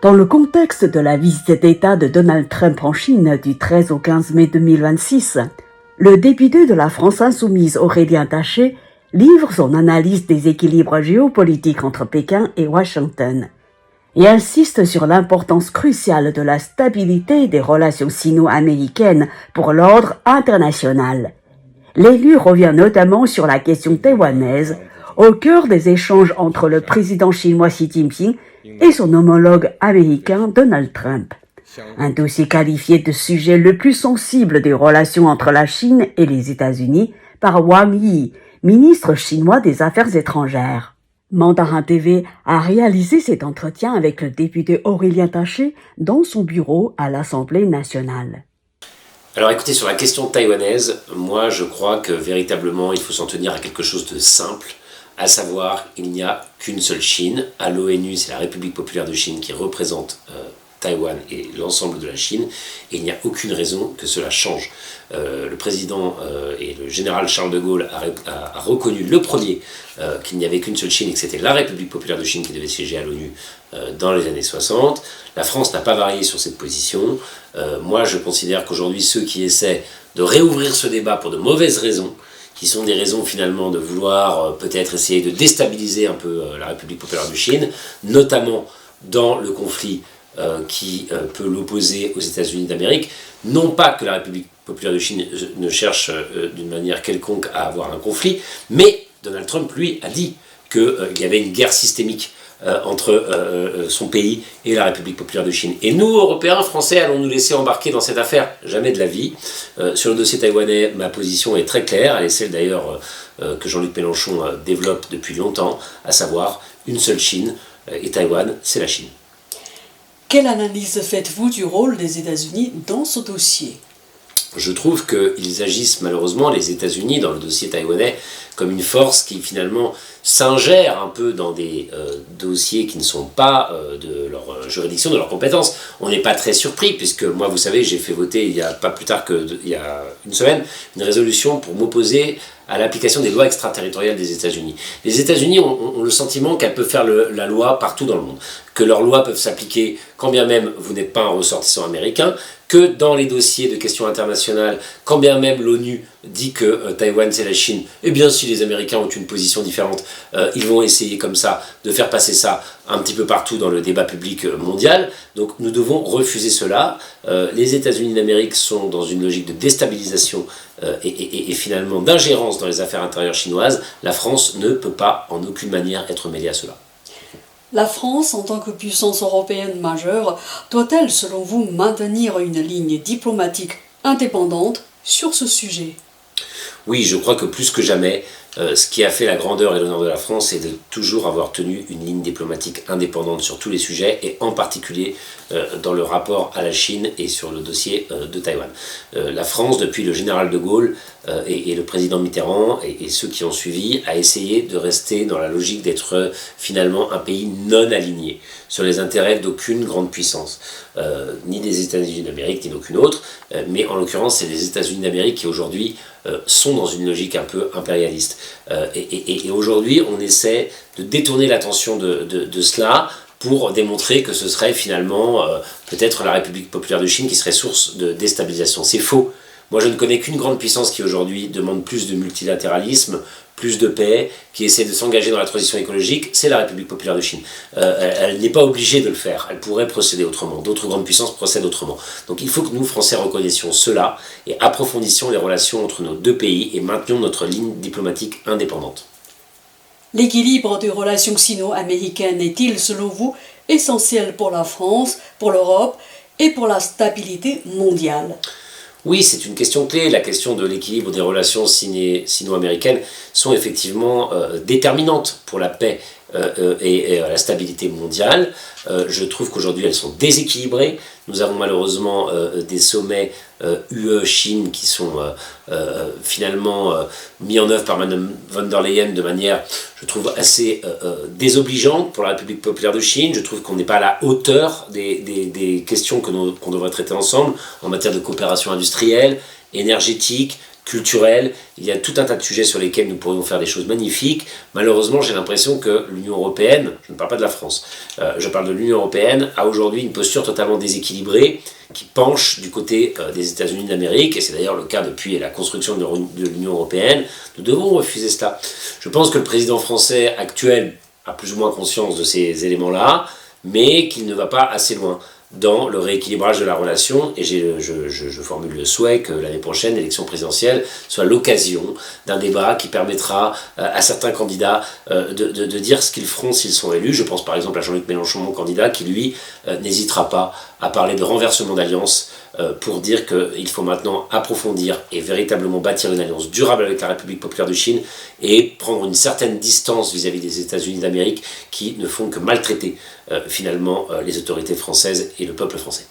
Dans le contexte de la visite d'État de Donald Trump en Chine du 13 au 15 mai 2026, le député de la France insoumise Aurélien Taché livre son analyse des équilibres géopolitiques entre Pékin et Washington et insiste sur l'importance cruciale de la stabilité des relations sino-américaines pour l'ordre international. L'élu revient notamment sur la question taïwanaise, au cœur des échanges entre le président chinois Xi Jinping et son homologue américain Donald Trump. Un dossier qualifié de sujet le plus sensible des relations entre la Chine et les États-Unis par Wang Yi, ministre chinois des Affaires étrangères. Mandarin TV a réalisé cet entretien avec le député Aurélien Taché dans son bureau à l'Assemblée nationale. Alors écoutez, sur la question taïwanaise, moi je crois que véritablement il faut s'en tenir à quelque chose de simple, à savoir il n'y a qu'une seule Chine. À l'ONU, c'est la République populaire de Chine qui représente Taïwan et l'ensemble de la Chine, et il n'y a aucune raison que cela change. Le président et le général Charles de Gaulle a reconnu le premier qu'il n'y avait qu'une seule Chine et que c'était la République populaire de Chine qui devait siéger à l'ONU dans les années 60. La France n'a pas varié sur cette position. Moi, je considère qu'aujourd'hui, ceux qui essaient de réouvrir ce débat pour de mauvaises raisons, qui sont des raisons finalement de vouloir peut-être essayer de déstabiliser un peu la République populaire de Chine, notamment dans le conflit qui peut l'opposer aux États-Unis d'Amérique. Non pas que la République populaire de Chine ne cherche d'une manière quelconque à avoir un conflit, mais Donald Trump, lui, a dit qu'il y avait une guerre systémique entre son pays et la République populaire de Chine. Et nous, Européens, Français, allons nous laisser embarquer dans cette affaire? Jamais de la vie. Sur le dossier taïwanais, ma position est très claire, elle est celle d'ailleurs que Jean-Luc Mélenchon développe depuis longtemps, à savoir une seule Chine, et Taïwan, c'est la Chine. Quelle analyse faites-vous du rôle des États-Unis dans ce dossier? Je trouve qu'ils agissent malheureusement, les États-Unis, dans le dossier taïwanais, comme une force qui finalement s'ingère un peu dans des dossiers qui ne sont pas de leur juridiction, de leur compétence. On n'est pas très surpris, puisque moi, vous savez, j'ai fait voter il n'y a pas plus tard qu'il y a une semaine, une résolution pour m'opposer à l'application des lois extraterritoriales des États-Unis. Les États-Unis ont le sentiment qu'elles peuvent faire la loi partout dans le monde, que leurs lois peuvent s'appliquer quand bien même vous n'êtes pas un ressortissant américain, que dans les dossiers de questions internationales, quand bien même l'ONU dit que Taïwan c'est la Chine, eh bien si les Américains ont une position différente, ils vont essayer comme ça de faire passer ça un petit peu partout dans le débat public mondial. Donc nous devons refuser cela. Les États-Unis d'Amérique sont dans une logique de déstabilisation et finalement d'ingérence dans les affaires intérieures chinoises. La France ne peut pas en aucune manière être mêlée à cela. La France, en tant que puissance européenne majeure, doit-elle, selon vous, maintenir une ligne diplomatique indépendante sur ce sujet? Oui, je crois que plus que jamais, ce qui a fait la grandeur et l'honneur de la France, c'est de toujours avoir tenu une ligne diplomatique indépendante sur tous les sujets, et en particulier dans le rapport à la Chine et sur le dossier de Taïwan. La France, depuis le général de Gaulle et le président Mitterrand et ceux qui ont suivi, a essayé de rester dans la logique d'être finalement un pays non aligné sur les intérêts d'aucune grande puissance, ni des États-Unis d'Amérique, ni d'aucune autre, mais en l'occurrence, c'est les États-Unis d'Amérique qui aujourd'hui sont dans une logique un peu impérialiste. Et aujourd'hui, on essaie de détourner l'attention de cela pour démontrer que ce serait finalement peut-être la République populaire de Chine qui serait source de déstabilisation. C'est faux. Moi, je ne connais qu'une grande puissance qui aujourd'hui demande plus de multilatéralisme, plus de paix, qui essaie de s'engager dans la transition écologique, c'est la République populaire de Chine. Elle n'est pas obligée de le faire, elle pourrait procéder autrement. D'autres grandes puissances procèdent autrement. Donc il faut que nous, Français, reconnaissions cela et approfondissions les relations entre nos deux pays et maintenions notre ligne diplomatique indépendante. L'équilibre des relations sino-américaines est-il, selon vous, essentiel pour la France, pour l'Europe et pour la stabilité mondiale? Oui, c'est une question clé. La question de l'équilibre des relations sino-américaines sont effectivement déterminantes pour la paix et la stabilité mondiale. Je trouve qu'aujourd'hui elles sont déséquilibrées. Nous avons malheureusement des sommets UE-Chine qui sont finalement mis en œuvre par Mme von der Leyen de manière, je trouve, assez désobligeante pour la République populaire de Chine. Je trouve qu'on n'est pas à la hauteur des questions qu'on devrait traiter ensemble en matière de coopération industrielle, énergétique, culturelle, il y a tout un tas de sujets sur lesquels nous pourrions faire des choses magnifiques. Malheureusement, j'ai l'impression que l'Union européenne, je ne parle pas de la France, je parle de l'Union européenne, a aujourd'hui une posture totalement déséquilibrée qui penche du côté des États-Unis d'Amérique, et c'est d'ailleurs le cas depuis la construction de l'Union européenne. Nous devons refuser cela. Je pense que le président français actuel a plus ou moins conscience de ces éléments-là, mais qu'il ne va pas assez loin dans le rééquilibrage de la relation, et je formule le souhait que l'année prochaine, l'élection présidentielle, soit l'occasion d'un débat qui permettra à certains candidats de dire ce qu'ils feront s'ils sont élus. Je pense par exemple à Jean-Luc Mélenchon, mon candidat, qui lui n'hésitera pas à parler de renversement d'alliance pour dire qu'il faut maintenant approfondir et véritablement bâtir une alliance durable avec la République populaire de Chine et prendre une certaine distance vis-à-vis des États-Unis d'Amérique qui ne font que maltraiter finalement les autorités françaises et le peuple français.